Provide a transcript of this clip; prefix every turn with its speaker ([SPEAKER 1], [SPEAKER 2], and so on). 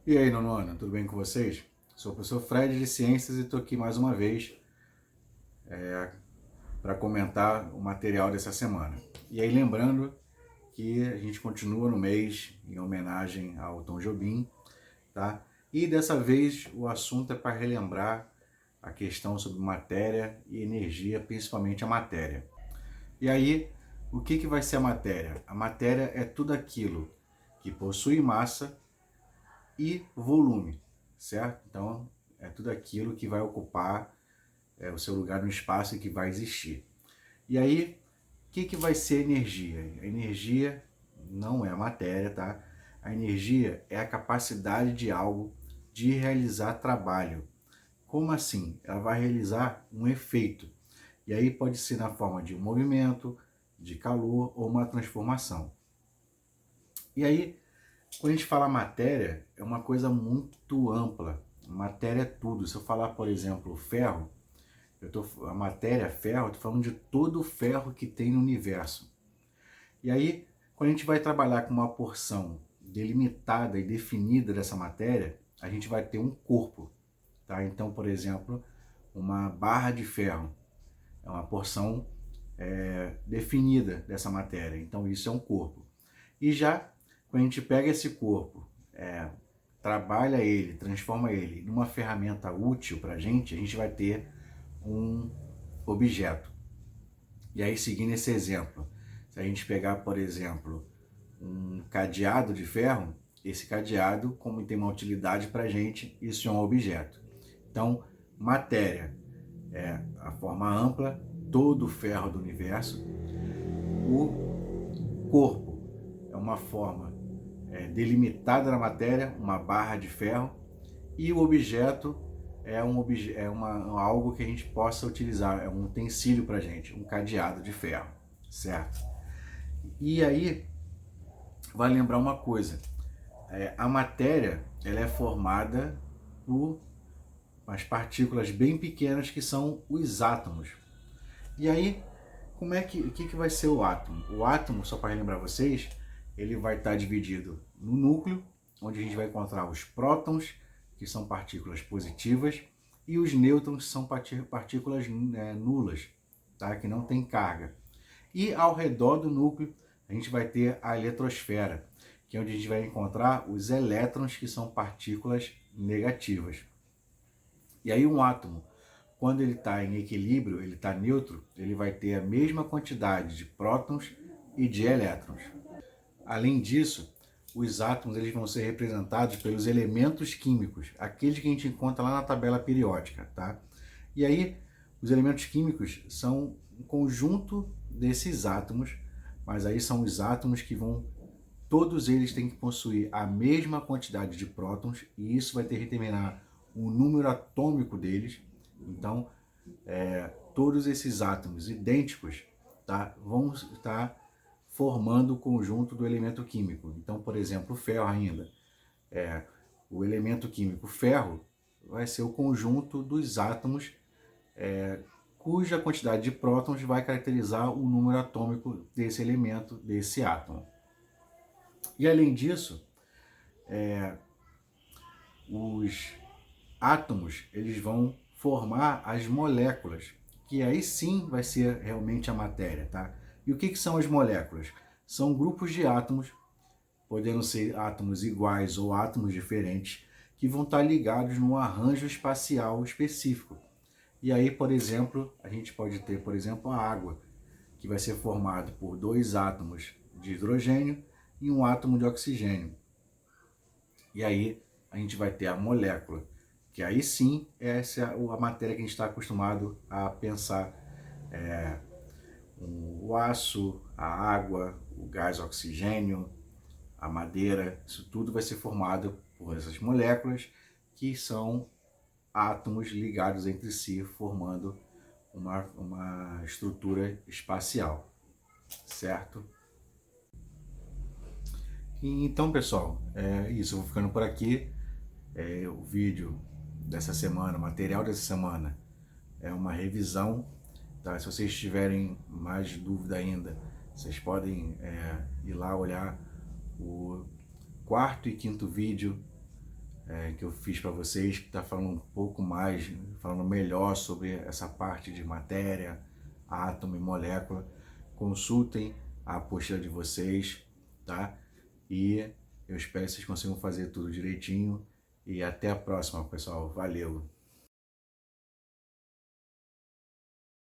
[SPEAKER 1] E aí, nonona, tudo bem com vocês? Sou o professor Fred de Ciências e estou aqui mais uma vez para comentar o material dessa semana. E aí, lembrando que a gente continua no mês em homenagem ao Tom Jobim, tá? E dessa vez o assunto é para relembrar a questão sobre matéria e energia, principalmente a matéria. E aí, o que vai ser a matéria? A matéria é tudo aquilo que possui massa e volume, certo? Então, é tudo aquilo que vai ocupar o seu lugar no espaço e que vai existir. E aí, o que vai ser energia? A energia não é a matéria, tá? A energia é a capacidade de algo de realizar trabalho. Como assim? Ela vai realizar um efeito. E aí pode ser na forma de um movimento, de calor ou uma transformação. E aí, quando a gente fala matéria, é uma coisa muito ampla. Matéria é tudo. Se eu falar, por exemplo, ferro, a matéria ferro, eu estou falando de todo o ferro que tem no universo. E aí, quando a gente vai trabalhar com uma porção delimitada e definida dessa matéria, a gente vai ter um corpo. Tá? Então, por exemplo, uma barra de ferro é uma porção definida dessa matéria. Então, isso é um corpo. E já, quando a gente pega esse corpo, trabalha ele, transforma ele numa ferramenta útil para a gente vai ter um objeto. E aí, seguindo esse exemplo, se a gente pegar, por exemplo, um cadeado de ferro, esse cadeado, como tem uma utilidade para a gente, isso é um objeto. Então, matéria é a forma ampla, todo o ferro do universo. O corpo é uma forma delimitada na matéria, uma barra de ferro, e o objeto algo que a gente possa utilizar, é um utensílio para a gente, um cadeado de ferro, certo? E aí, vai lembrar uma coisa, a matéria ela é formada por umas partículas bem pequenas que são os átomos. E aí, o que vai ser o átomo? O átomo, só para relembrar vocês, ele vai estar dividido no núcleo, onde a gente vai encontrar os prótons, que são partículas positivas, e os nêutrons, que são partículas nulas, tá? Que não tem carga. E ao redor do núcleo, a gente vai ter a eletrosfera, que é onde a gente vai encontrar os elétrons, que são partículas negativas. E aí um átomo, quando ele está em equilíbrio, ele está neutro, ele vai ter a mesma quantidade de prótons e de elétrons. Além disso, os átomos eles vão ser representados pelos elementos químicos, aqueles que a gente encontra lá na tabela periódica, tá? E aí, os elementos químicos são um conjunto desses átomos, mas aí são os átomos que todos eles têm que possuir a mesma quantidade de prótons, e isso vai ter que determinar o número atômico deles. Então, todos esses átomos idênticos, tá, vão estar formando o conjunto do elemento químico. Então, por exemplo, o ferro ainda. O elemento químico ferro vai ser o conjunto dos átomos cuja quantidade de prótons vai caracterizar o número atômico desse elemento, desse átomo. E além disso, os átomos eles vão formar as moléculas, que aí sim vai ser realmente a matéria, tá? E o que são as moléculas? São grupos de átomos, podendo ser átomos iguais ou átomos diferentes, que vão estar ligados num arranjo espacial específico. E aí, por exemplo, a gente pode ter, por exemplo, a água, que vai ser formado por dois átomos de hidrogênio e um átomo de oxigênio. E aí a gente vai ter a molécula, que aí sim essa é a matéria que a gente está acostumado a pensar. O aço, a água, o gás oxigênio, a madeira, isso tudo vai ser formado por essas moléculas que são átomos ligados entre si, formando uma estrutura espacial, certo? E, então, pessoal, é isso. Eu vou ficando por aqui. O vídeo dessa semana, o material dessa semana é uma revisão. Tá? Se vocês tiverem mais dúvida ainda, vocês podem ir lá olhar o quarto e quinto vídeo que eu fiz para vocês, que está falando um pouco mais, falando melhor sobre essa parte de matéria, átomo e molécula. Consultem a apostila de vocês, tá? E eu espero que vocês consigam fazer tudo direitinho. E até a próxima, pessoal. Valeu!